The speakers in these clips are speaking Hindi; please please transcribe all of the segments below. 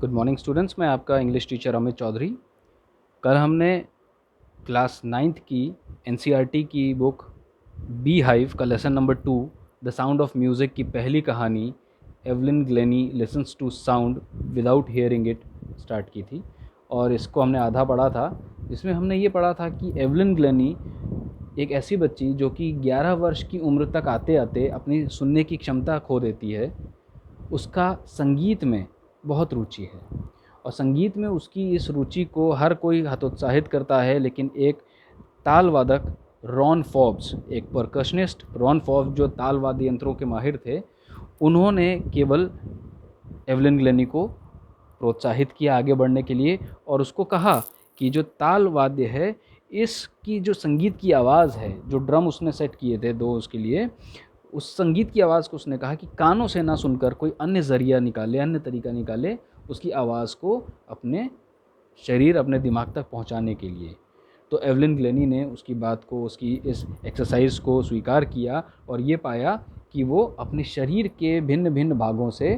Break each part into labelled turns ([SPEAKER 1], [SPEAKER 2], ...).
[SPEAKER 1] गुड मॉर्निंग स्टूडेंट्स, मैं आपका इंग्लिश टीचर अमित चौधरी। कल हमने क्लास 9th की एनसीईआरटी की बुक बी हाइव का lesson number 2 the sound of music की पहली कहानी Evelyn Glennie listens to sound without hearing it start की थी और इसको हमने आधा पढ़ा था, जिसमें हमने ये पढ़ा था कि एवलिन ग्लेनी एक ऐसी बच्ची जो कि 11 वर्ष की उम्र तक आते आते अपनी सुनने की क्षमता खो देती है। उसका संगीत में बहुत रुचि है और संगीत में उसकी इस रुचि को हर कोई हतोत्साहित करता है, लेकिन एक ताल वादक रॉन फॉब्स, एक परकशनिस्ट रॉन फॉब्स जो ताल वाद्य यंत्रों के माहिर थे, उन्होंने केवल एवलिन ग्लेनी को प्रोत्साहित किया आगे बढ़ने के लिए और उसको कहा कि जो ताल वाद्य है, इसकी जो संगीत की आवाज़ है, जो ड्रम उसने सेट किए थे दो उसके लिए, उस संगीत की आवाज़ को उसने कहा कि कानों से ना सुनकर कोई अन्य ज़रिया निकाले, अन्य तरीका निकाले उसकी आवाज़ को अपने शरीर, अपने दिमाग तक पहुंचाने के लिए। तो एवलिन ग्लेनी ने उसकी बात को, उसकी इस एक्सरसाइज को स्वीकार किया और ये पाया कि वो अपने शरीर के भिन्न भिन्न भागों से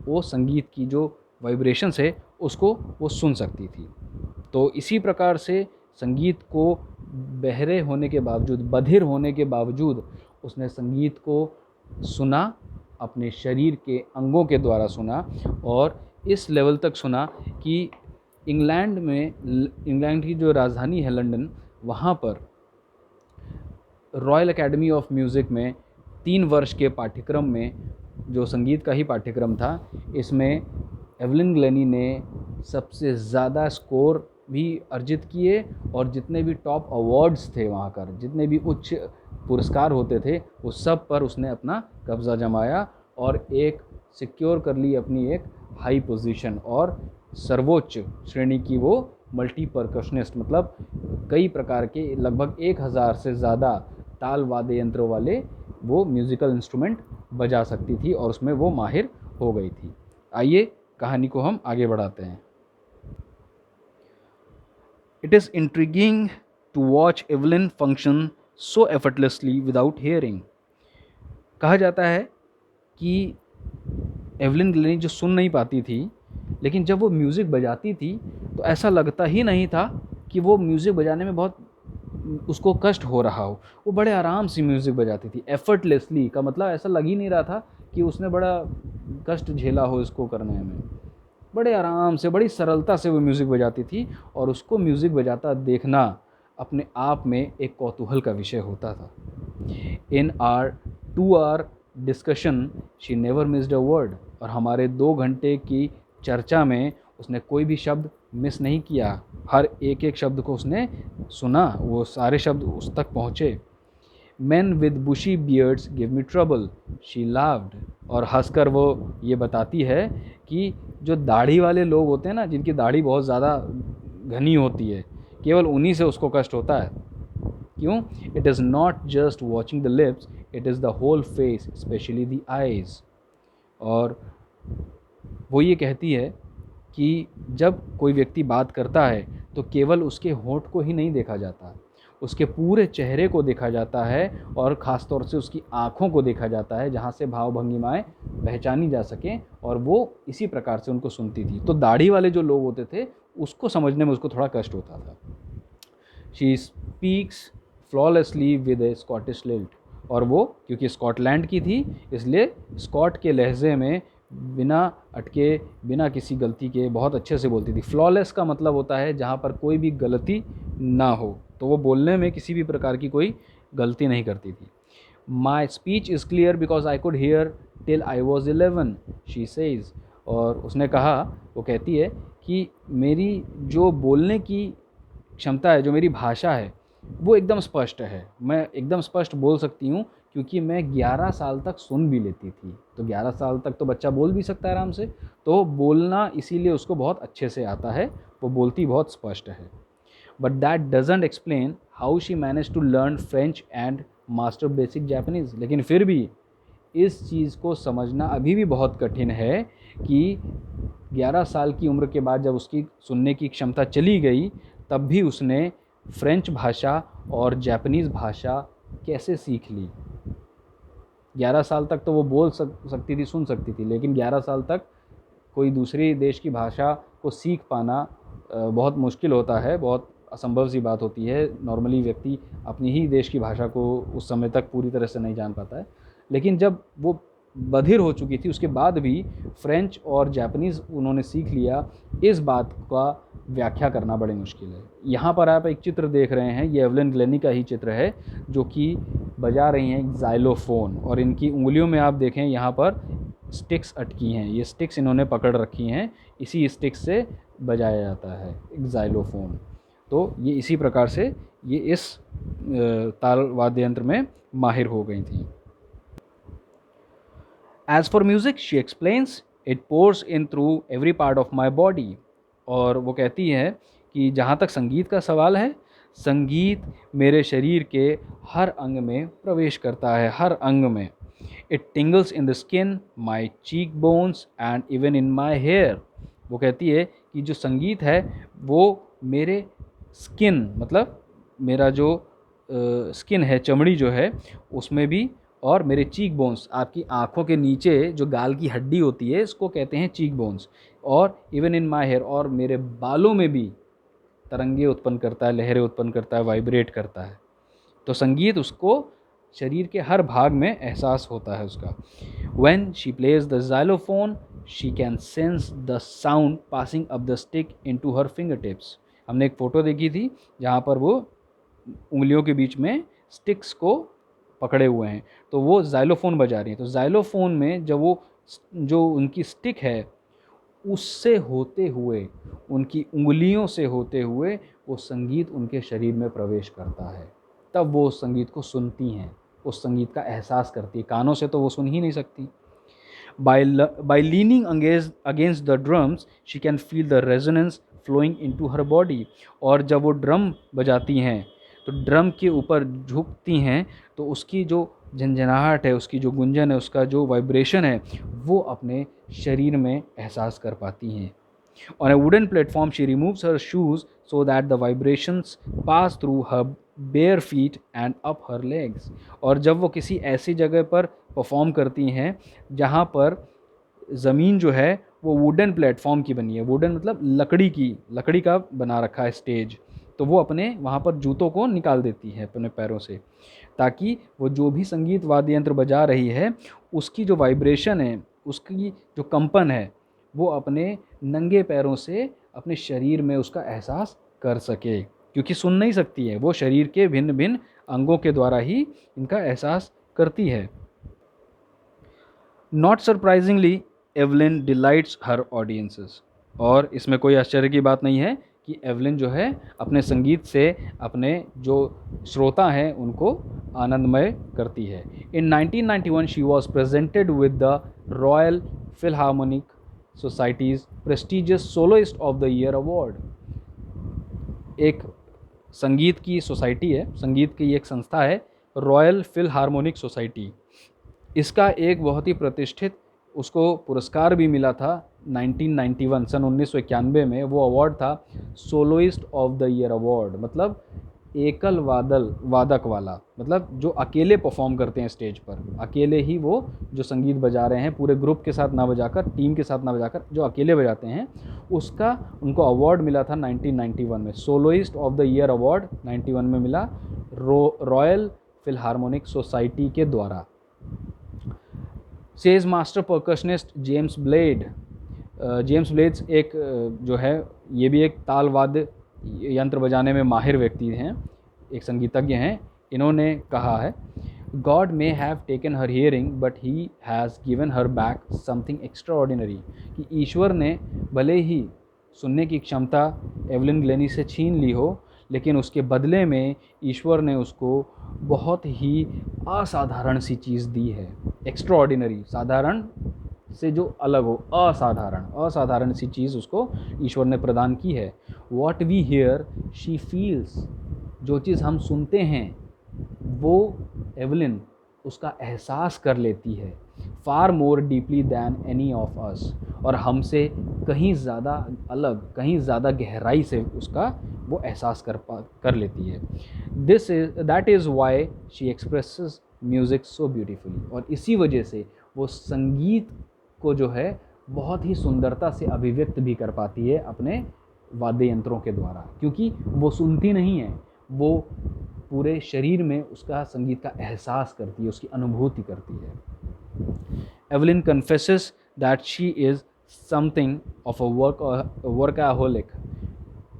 [SPEAKER 1] वो संगीत की जो वाइब्रेशंस है उसको वो सुन सकती थी। तो इसी प्रकार से संगीत को बहरे होने के बावजूद, बधिर होने के बावजूद उसने संगीत को सुना, अपने शरीर के अंगों के द्वारा सुना और इस लेवल तक सुना कि इंग्लैंड की जो राजधानी है लंदन, वहाँ पर रॉयल एकेडमी ऑफ म्यूज़िक में 3 वर्ष के पाठ्यक्रम में, जो संगीत का ही पाठ्यक्रम था, इसमें एवलिन ग्लेनी ने सबसे ज़्यादा स्कोर भी अर्जित किए और जितने भी टॉप अवार्ड्स थे वहाँ पर, जितने भी उच्च पुरस्कार होते थे, उस सब पर उसने अपना कब्ज़ा जमाया और एक सिक्योर कर ली अपनी एक हाई पोजीशन और सर्वोच्च श्रेणी की वो मल्टी परकशनिस्ट, मतलब कई प्रकार के लगभग 1000 से ज़्यादा ताल वाद्य यंत्रों वाले वो म्यूज़िकल इंस्ट्रूमेंट बजा सकती थी और उसमें वो माहिर हो गई थी। आइए कहानी को हम आगे बढ़ाते हैं। It is intriguing to watch Evelyn function so effortlessly without hearing. कहा जाता है कि एवलिन ग्लेनी जो सुन नहीं पाती थी, लेकिन जब वो म्यूज़िक बजाती थी तो ऐसा लगता ही नहीं था कि वो म्यूज़िक बजाने में बहुत उसको कष्ट हो रहा हो। वो बड़े आराम से म्यूज़िक बजाती थी। एफर्टलेसली का मतलब ऐसा लग ही नहीं रहा था कि उसने बड़ा कष्ट झेला हो इसको करने में। बड़े आराम से, बड़ी सरलता से वो म्यूज़िक बजाती थी और उसको म्यूज़िक बजाता देखना अपने आप में एक कौतूहल का विषय होता था। In our 2 hour discussion she never missed a word, और हमारे 2 घंटे की चर्चा में उसने कोई भी शब्द मिस नहीं किया। हर एक एक शब्द को उसने सुना, वो सारे शब्द उस तक पहुँचे। Men with bushy beards give me trouble, she laughed, और हंसकर वो ये बताती है कि जो दाढ़ी वाले लोग होते हैं ना, जिनकी दाढ़ी बहुत ज़्यादा घनी होती है, केवल उन्हीं से उसको कष्ट होता है। क्यों? It is not just watching the lips, it is the whole face, especially the eyes। और वो ये कहती है कि जब कोई व्यक्ति बात करता है तो केवल उसके होंठ को ही नहीं देखा जाता, उसके पूरे चेहरे को देखा जाता है और ख़ास तौर से उसकी आँखों को देखा जाता है, जहाँ से भाव भंगिमाएँ पहचानी जा सकें, और वो इसी प्रकार से उनको सुनती थी। तो दाढ़ी वाले जो लोग होते थे उसको समझने में उसको थोड़ा कष्ट होता था। She speaks flawlessly with A Scottish lilt, और वो क्योंकि स्कॉटलैंड की थी इसलिए स्कॉट के लहजे में बिना अटके, बिना किसी गलती के बहुत अच्छे से बोलती थी। फ्लॉलेस का मतलब होता है जहाँ पर कोई भी गलती ना हो, तो वो बोलने में किसी भी प्रकार की कोई गलती नहीं करती थी। My speech is clear because I could hair till I was 11, she says. और उसने कहा, वो कहती है कि मेरी जो बोलने की क्षमता है, जो मेरी भाषा है, वो एकदम स्पष्ट है। मैं एकदम स्पष्ट बोल सकती हूँ क्योंकि मैं 11 साल तक सुन भी लेती थी। तो 11 साल तक तो बच्चा बोल भी सकता है आराम से, तो बोलना इसीलिए उसको बहुत अच्छे से आता है, वो बोलती बहुत स्पष्ट है। But that doesn't explain how she manage to learn French and master basic Japanese. लेकिन फिर भी इस चीज़ को समझना अभी भी बहुत कठिन है कि 11 साल की उम्र के बाद जब उसकी सुनने की क्षमता चली गई, तब भी उसने फ्रेंच भाषा और जापानीज़ भाषा कैसे सीख ली। 11 साल तक तो वो बोल सकती थी, सुन सकती थी, लेकिन 11 साल तक कोई दूसरी देश की भाषा को सीख पाना बहुत मुश्किल होता है, बहुत असंभव सी बात होती है। नॉर्मली व्यक्ति अपनी ही देश की भाषा को उस समय तक पूरी तरह से नहीं जान पाता है। लेकिन जब वो बधिर हो चुकी थी उसके बाद भी फ्रेंच और जापानीज़ उन्होंने सीख लिया, इस बात का व्याख्या करना बड़ी मुश्किल है। यहाँ पर आप एक चित्र देख रहे हैं, ये एवलिन ग्लेनी का ही चित्र है जो कि बजा रही हैं ज़ाइलोफ़ोन, और इनकी उंगलियों में आप देखें यहाँ पर स्टिक्स अटकी हैं, ये स्टिक्स इन्होंने पकड़ रखी हैं, इसी स्टिक्स से बजाया जाता है एक ज़ाइलोफ़ोन। तो ये इसी प्रकार से ये इस ताल वाद्य यंत्र में माहिर हो गई थी। As for music, she explains, it pours in through every part of my body. और वो कहती है कि जहाँ तक संगीत का सवाल है, संगीत मेरे शरीर के हर अंग में प्रवेश करता है, हर अंग में। It tingles in the skin, my cheekbones and even in my hair. वो कहती है कि जो संगीत है वो मेरे स्किन, मतलब मेरा जो स्किन है, चमड़ी जो है उसमें भी, और मेरे चीक बोन्स, आपकी आँखों के नीचे जो गाल की हड्डी होती है इसको कहते हैं चीक बोन्स, और इवन इन माई हेयर, और मेरे बालों में भी तरंगे उत्पन्न करता है, लहरें उत्पन्न करता है, वाइब्रेट करता है। तो संगीत उसको शरीर के हर भाग में एहसास होता है उसका। When she plays the xylophone, she can sense the sound passing up the stick into her fingertips. हमने एक फ़ोटो देखी थी जहाँ पर वो उंगलियों के बीच में स्टिक्स को पकड़े हुए हैं, तो वो ज़ाइलोफ़ोन बजा रही हैं। तो ज़ाइलोफ़ोन में जब वो जो उनकी स्टिक है उससे होते हुए, उनकी उंगलियों से होते हुए वो संगीत उनके शरीर में प्रवेश करता है, तब वो उस संगीत को सुनती हैं, उस संगीत का एहसास करती है। कानों से तो वो सुन ही नहीं सकती। By leaning against the drums, she can feel the resonance flowing into her body. और जब वो ड्रम बजाती हैं तो ड्रम के ऊपर झुकती हैं तो उसकी जो झंझनाहट है, उसकी जो गुंजन है, उसका जो वाइब्रेशन है वो अपने शरीर में एहसास कर पाती हैं। On a wooden platform, she removes her shoes so that the vibrations pass through her bare feet and up her legs. और जब वो किसी ऐसी जगह पर परफॉर्म करती हैं जहाँ पर ज़मीन जो है वो वुडन प्लेटफॉर्म की बनी है, वुडन मतलब लकड़ी का बना रखा है स्टेज, तो वो अपने वहाँ पर जूतों को निकाल देती है अपने पैरों से, ताकि वो जो भी संगीत वाद्य यंत्र बजा रही है उसकी जो वाइब्रेशन है, उसकी जो कंपन है, वो अपने नंगे पैरों से अपने शरीर में उसका एहसास कर सके, क्योंकि सुन नहीं सकती है, वो शरीर के भिन्न भिन्न अंगों के द्वारा ही इनका एहसास करती है। Not surprisingly, Evelyn delights her audiences. और इसमें कोई आश्चर्य की बात नहीं है कि एवलिन जो है अपने संगीत से अपने जो श्रोता हैं उनको आनंदमय करती है। इन 1991 she was presented with the royal Philharmonic societies prestigious soloist of the year award. एक संगीत की सोसाइटी है, संगीत की एक संस्था है, रॉयल फिलहार्मोनिक सोसाइटी। इसका एक बहुत ही प्रतिष्ठित उसको पुरस्कार भी मिला था 1991 सन 1991 में। वो अवार्ड था soloist of the year award, मतलब एकल वादक वाला, मतलब जो अकेले परफॉर्म करते हैं स्टेज पर, अकेले ही वो जो संगीत बजा रहे हैं, पूरे ग्रुप के साथ ना बजाकर, टीम के साथ ना बजाकर, जो अकेले बजाते हैं, उसका उनको अवार्ड मिला था 1991 में। Soloist of the year award 91 में मिला रॉयल फिलहार्मोनिक सोसाइटी के द्वारा। Says master percussionist James blade. James blades एक जो है ये भी एक ताल वाद्य यंत्र बजाने में माहिर व्यक्ति हैं, एक संगीतज्ञ हैं। इन्होंने कहा है, God may have taken her hearing but he has given her back something extra ordinary. कि ईश्वर ने भले ही सुनने की क्षमता एवलिन ग्लेनी से छीन ली हो, लेकिन उसके बदले में ईश्वर ने उसको बहुत ही असाधारण सी चीज़ दी है। एक्स्ट्रा ऑर्डिनरी, साधारण से जो अलग हो, असाधारण सी चीज़ उसको ईश्वर ने प्रदान की है। What we hear she feels, जो चीज़ हम सुनते हैं वो एवलिन उसका एहसास कर लेती है, far more deeply than any of us, और हमसे कहीं ज़्यादा अलग, कहीं ज़्यादा गहराई से उसका वो एहसास कर लेती है। That is why she expresses music so beautifully. और इसी वजह से वो संगीत को जो है बहुत ही सुंदरता से अभिव्यक्त भी कर पाती है अपने वाद्य यंत्रों के द्वारा, क्योंकि वो सुनती नहीं है, वो पूरे शरीर में उसका संगीत का एहसास करती है, उसकी अनुभूति करती है। Evelyn confesses that she is something of a workaholic.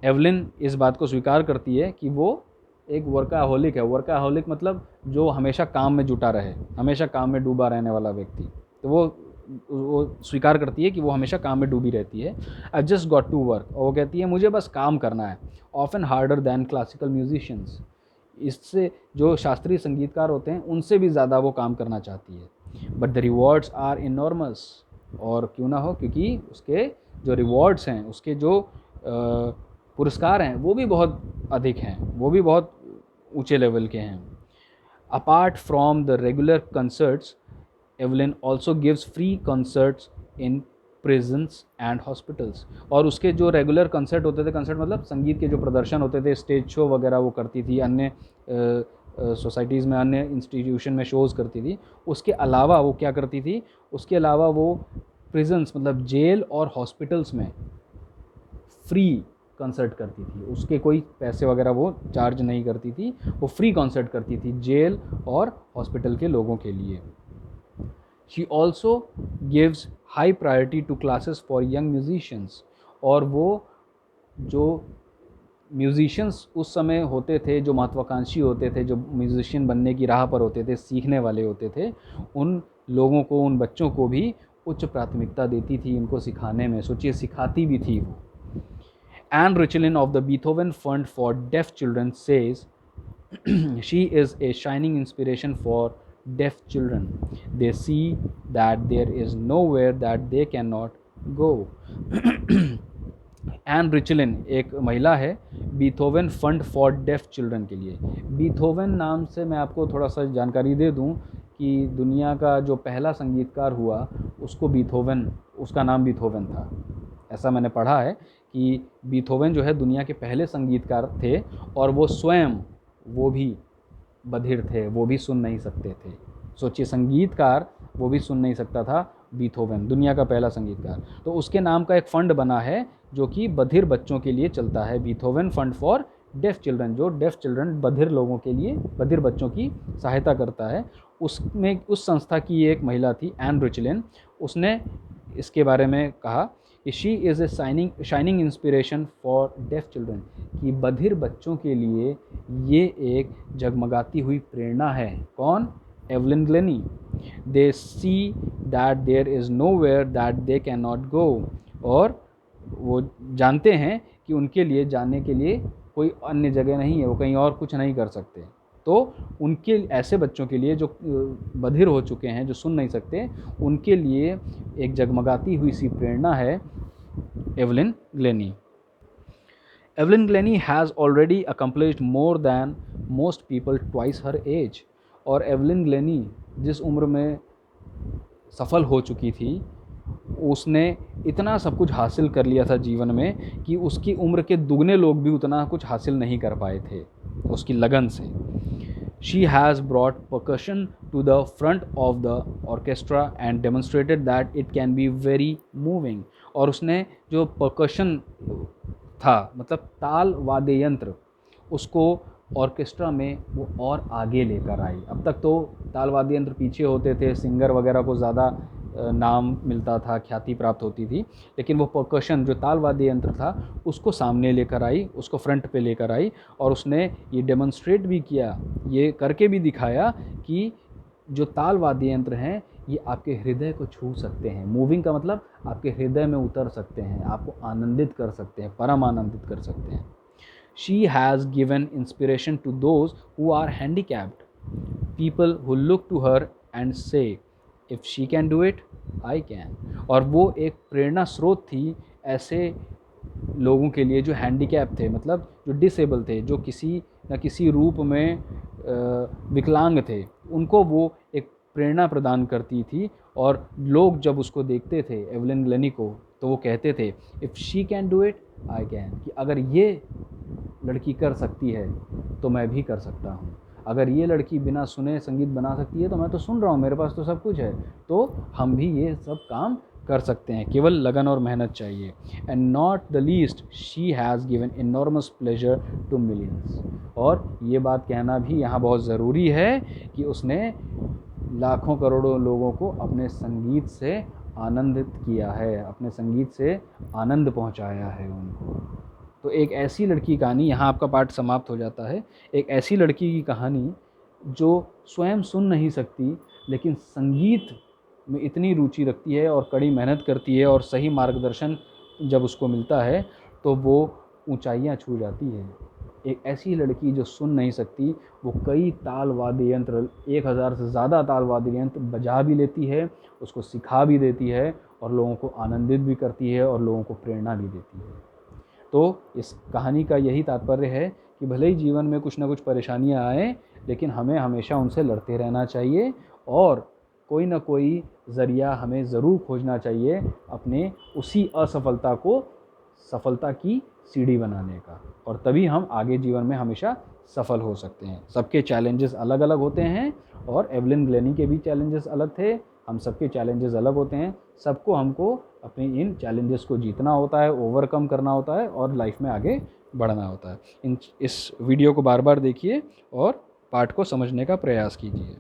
[SPEAKER 1] Evelyn इस बात को स्वीकार करती है कि वो एक वर्कaholic है। वर्कaholic मतलब जो हमेशा काम में जुटा रहे, हमेशा काम में डूबा रहने वाला व्यक्ति। तो वो स्वीकार करती है कि वो हमेशा काम में डूबी रहती है। I just got to work, और वो कहती है मुझे बस काम करना है। Often harder than classical musicians, इससे जो शास्त्रीय संगीतकार होते हैं उनसे भी ज़्यादा वो काम करना चाहती है। But the rewards are enormous, और क्यों ना हो, क्योंकि उसके जो रिवॉर्ड्स हैं, उसके जो पुरस्कार हैं वो भी बहुत अधिक हैं, वो भी बहुत ऊंचे लेवल के हैं। Apart from the regular concerts, Evelyn also gives free concerts in prisons and hospitals. और उसके जो रेगुलर कंसर्ट होते थे, कंसर्ट मतलब संगीत के जो प्रदर्शन होते थे, स्टेज शो वगैरह वो करती थी, अन्य सोसाइटीज़ में, अन्य इंस्टीट्यूशन में शोज़ करती थी। उसके अलावा वो क्या करती थी, उसके अलावा वो प्रिजन्स मतलब जेल और हॉस्पिटल्स में फ्री कंसर्ट करती थी। उसके कोई पैसे वगैरह वो चार्ज नहीं करती थी, वो फ्री कंसर्ट करती थी जेल और हॉस्पिटल के लोगों के लिए। She also gives high priority to classes for young musicians. और वो जो म्यूजिशियंस उस समय होते थे, जो महत्वाकांक्षी होते थे, जो म्यूजिशियन बनने की राह पर होते थे, सीखने वाले होते थे, उन लोगों को, उन बच्चों को भी उच्च प्राथमिकता देती थी उनको सिखाने में। सोचिए, सिखाती भी थी वो। Anne Richelin of the Beethoven Fund for Deaf Children says she is a shining inspiration for deaf children. They see that there is nowhere that they cannot go. Ann Richlin एक महिला है Beethoven fund for deaf children के लिए। बीथोवन नाम से मैं आपको थोड़ा सा जानकारी दे दूं कि दुनिया का जो पहला संगीतकार हुआ उसको बीथोवन, उसका नाम बीथोवन था। ऐसा मैंने पढ़ा है कि बीथोवन जो है दुनिया के पहले संगीतकार थे, और वो स्वयं वो भी बधिर थे, वो भी सुन नहीं सकते थे। सोचिए, संगीतकार वो भी सुन नहीं सकता था, बीथोवन दुनिया का पहला संगीतकार। तो उसके नाम का एक फ़ंड बना है जो कि बधिर बच्चों के लिए चलता है, Beethoven fund for deaf children, जो डेफ चिल्ड्रन, बधिर लोगों के लिए, बधिर बच्चों की सहायता करता है। उसमें उस संस्था की एक महिला थी एन रिचलिन, उसने इसके बारे में कहा कि she is a shining inspiration for deaf children, कि बधिर बच्चों के लिए ये एक जगमगाती हुई प्रेरणा है। कौन? Evelyn Glennie. They see that there is nowhere that they can not go, और वो जानते हैं कि उनके लिए जाने के लिए कोई अन्य जगह नहीं है, वो कहीं और कुछ नहीं कर सकते। तो उनके ऐसे बच्चों के लिए जो बधिर हो चुके हैं, जो सुन नहीं सकते, उनके लिए एक जगमगाती हुई सी प्रेरणा है Evelyn Glennie. Evelyn Glennie has already accomplished more than most people twice her age. और एवलिन ग्लेनी जिस उम्र में सफल हो चुकी थी, उसने इतना सब कुछ हासिल कर लिया था जीवन में कि उसकी उम्र के दुगने लोग भी उतना कुछ हासिल नहीं कर पाए थे उसकी लगन से। She has brought percussion to the front of the orchestra and demonstrated that it can be very moving। और उसने जो percussion था, मतलब ताल वाद्य यंत्र, उसको ऑर्केस्ट्रा में वो और आगे लेकर आई। अब तक तो ताल वाद्य यंत्र पीछे होते थे, सिंगर वगैरह को ज़्यादा नाम मिलता था, ख्याति प्राप्त होती थी, लेकिन वो परकशन जो ताल वाद्य यंत्र था उसको सामने लेकर आई, उसको फ्रंट पे लेकर आई, और उसने ये डेमोन्स्ट्रेट भी किया, ये करके भी दिखाया कि जो ताल वाद्य यंत्र हैं ये आपके हृदय को छू सकते हैं। मूविंग का मतलब आपके हृदय में उतर सकते हैं, आपको आनंदित कर सकते हैं, परम आनंदित कर सकते हैं। She has given inspiration to those who are handicapped, people who look to her and say if she can do it I can. और वो एक प्रेरणा स्रोत थी ऐसे लोगों के लिए जो हैंडीकैप थे, मतलब जो डिसेबल थे, जो किसी न किसी रूप में विकलांग थे, उनको वो एक प्रेरणा प्रदान करती थी। और लोग जब उसको देखते थे एवलिन ग्लेनी को, तो वो कहते थे if she can do it I can, कि अगर ये लड़की कर सकती है तो मैं भी कर सकता हूँ। अगर ये लड़की बिना सुने संगीत बना सकती है तो मैं तो सुन रहा हूँ, मेरे पास तो सब कुछ है, तो हम भी ये सब काम कर सकते हैं, केवल लगन और मेहनत चाहिए। And not the least she has given enormous pleasure to millions. और ये बात कहना भी यहाँ बहुत ज़रूरी है कि उसने लाखों करोड़ों लोगों को अपने संगीत से आनंदित किया है, अपने संगीत से आनंद पहुँचाया है उनको। तो एक ऐसी लड़की की कहानी, यहाँ आपका पाठ समाप्त हो जाता है। एक ऐसी लड़की की कहानी जो स्वयं सुन नहीं सकती, लेकिन संगीत में इतनी रुचि रखती है और कड़ी मेहनत करती है, और सही मार्गदर्शन जब उसको मिलता है तो वो ऊंचाइयां छू जाती है। एक ऐसी लड़की जो सुन नहीं सकती, वो कई ताल वाद्य यंत्र, 1000 से ज़्यादा ताल वाद्य यंत्र बजा भी लेती है, उसको सिखा भी देती है, और लोगों को आनंदित भी करती है और लोगों को प्रेरणा भी देती है। तो इस कहानी का यही तात्पर्य है कि भले ही जीवन में कुछ ना कुछ परेशानियां आएँ, लेकिन हमें हमेशा उनसे लड़ते रहना चाहिए, और कोई ना कोई ज़रिया हमें ज़रूर खोजना चाहिए अपने उसी असफलता को सफलता की सीढ़ी बनाने का, और तभी हम आगे जीवन में हमेशा सफल हो सकते हैं। सबके चैलेंजेस अलग अलग होते हैं, और एवलिन ग्लेनी के भी चैलेंजेस अलग थे, हम सबके चैलेंजेस अलग होते हैं। सबको हमको अपने इन चैलेंजेस को जीतना होता है, ओवरकम करना होता है, और लाइफ में आगे बढ़ना होता है। इस वीडियो को बार बार देखिए और पाठ को समझने का प्रयास कीजिए।